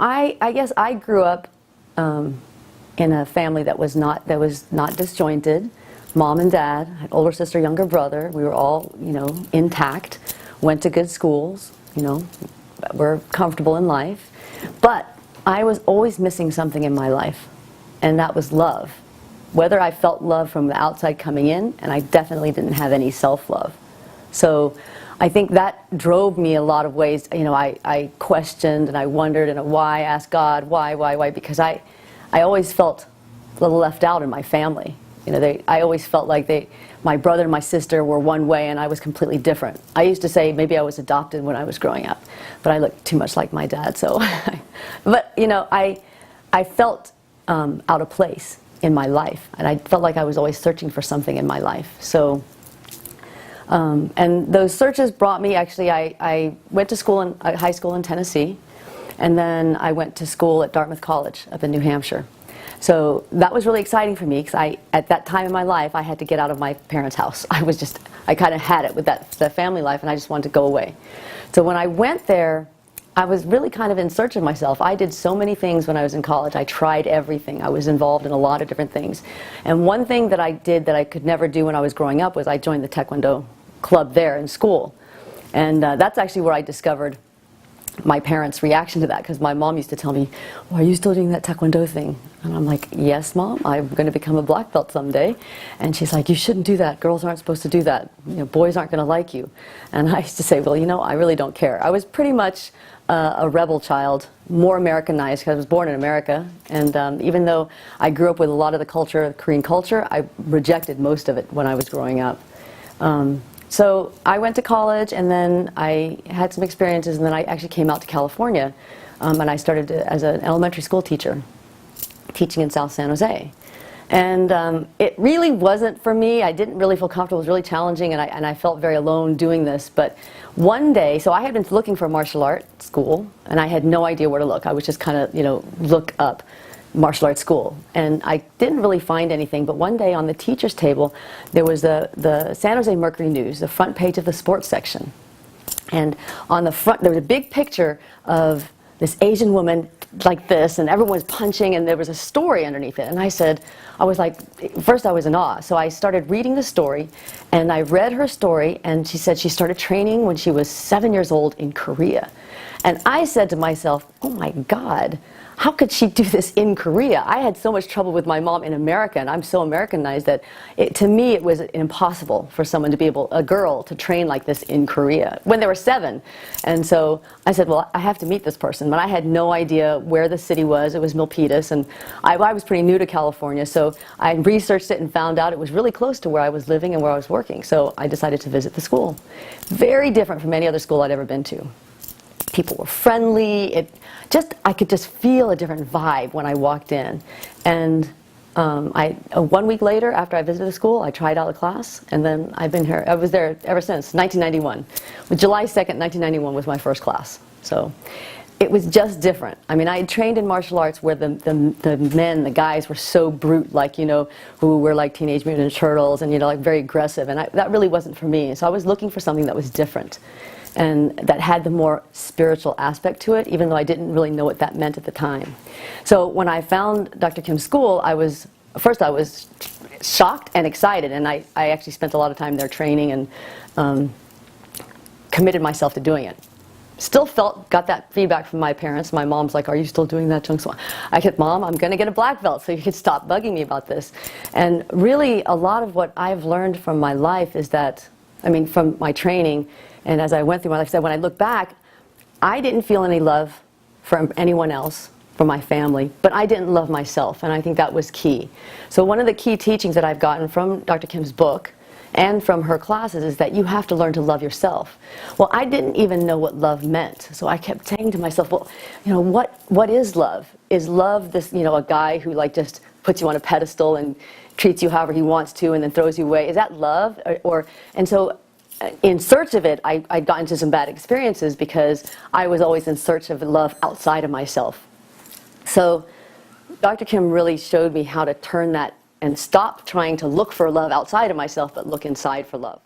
I guess I grew up in a family that was not disjointed. Mom and dad, I had older sister, younger brother. We were all, intact. Went to good schools. Were comfortable in life. But I was always missing something in my life, and that was love. Whether I felt love from the outside coming in, and I definitely didn't have any self-love. So I think that drove me a lot of ways. I questioned and I wondered and why, asked God, why, because I always felt a little left out in my family. I always felt like my brother and my sister were one way and I was completely different. I used to say maybe I was adopted when I was growing up, but I looked too much like my dad, so. But, I felt out of place in my life, and I felt like I was always searching for something in my life. So. And those searches brought me, actually, I went to school in high school in Tennessee, and then I went to school at Dartmouth College up in New Hampshire. So that was really exciting for me, because at that time in my life, I had to get out of my parents' house. I kind of had it with the family life, and I just wanted to go away. So when I went there, I was really kind of in search of myself. I did so many things when I was in college. I tried everything. I was involved in a lot of different things. And one thing that I did that I could never do when I was growing up was I joined the Taekwondo club there in school. And that's actually where I discovered my parents' reaction to that, because my mom used to tell me, "Oh, are you still doing that Taekwondo thing?" And I'm like, "Yes, Mom, I'm going to become a black belt someday." And she's like, "You shouldn't do that. Girls aren't supposed to do that. Boys aren't going to like you." And I used to say, "Well, I really don't care." I was pretty much a rebel child, more Americanized, because I was born in America. And even though I grew up with a lot of the culture, the Korean culture, I rejected most of it when I was growing up. So I went to college, and then I had some experiences, and then I actually came out to California, and I started as an elementary school teacher, teaching in South San Jose. And it really wasn't for me. I didn't really feel comfortable. It was really challenging, and I felt very alone doing this. But one day, so I had been looking for a martial art school, and I had no idea where to look. I was just kind of, look up martial arts school, and I didn't really find anything. But one day on the teacher's table, there was the San Jose Mercury News, the front page of the sports section, and on the front there was a big picture of this Asian woman like this, and everyone was punching, and there was a story underneath it. And I was like, first I was in awe. So I started reading the story, and I read her story, and she said she started training when she was 7 years old in Korea. And I said to myself, "Oh my God, how could she do this in Korea?" I had so much trouble with my mom in America, and I'm so Americanized that to me it was impossible for someone to be a girl to train like this in Korea when they were 7. And so I said, well, I have to meet this person. But I had no idea where the city was. It was Milpitas, and I was pretty new to California, so I researched it and found out it was really close to where I was living and where I was working. So I decided to visit the school. Very different from any other school I'd ever been to. People were friendly. I could just feel a different vibe when I walked in. And 1 week later, after I visited the school, I tried out the class, and then I've been here. I was there ever since 1991. July 2nd, 1991 was my first class. So it was just different. I mean, I had trained in martial arts where the men, the guys, were so brute, like, who were like Teenage Mutant Ninja Turtles, and like very aggressive, and that really wasn't for me. So I was looking for something that was different, and that had the more spiritual aspect to it, even though I didn't really know what that meant at the time. So when I found Dr. Kim's school, first I was shocked and excited, and I actually spent a lot of time there training and committed myself to doing it. Still got that feedback from my parents. My mom's like, "Are you still doing that, Jung So?" I said, "Mom, I'm going to get a black belt, so you can stop bugging me about this." And really, a lot of what I've learned from my life is that, from my training, and as I went through my life, when I look back, I didn't feel any love from anyone else, from my family, but I didn't love myself, and I think that was key. So one of the key teachings that I've gotten from Dr. Kim's book and from her classes is that you have to learn to love yourself. Well, I didn't even know what love meant, so I kept saying to myself, well, what is love? Is love this, a guy who just puts you on a pedestal and treats you however he wants to and then throws you away? Is that love? And so in search of it, I got into some bad experiences because I was always in search of love outside of myself. So Dr. Kim really showed me how to turn that and stop trying to look for love outside of myself, but look inside for love.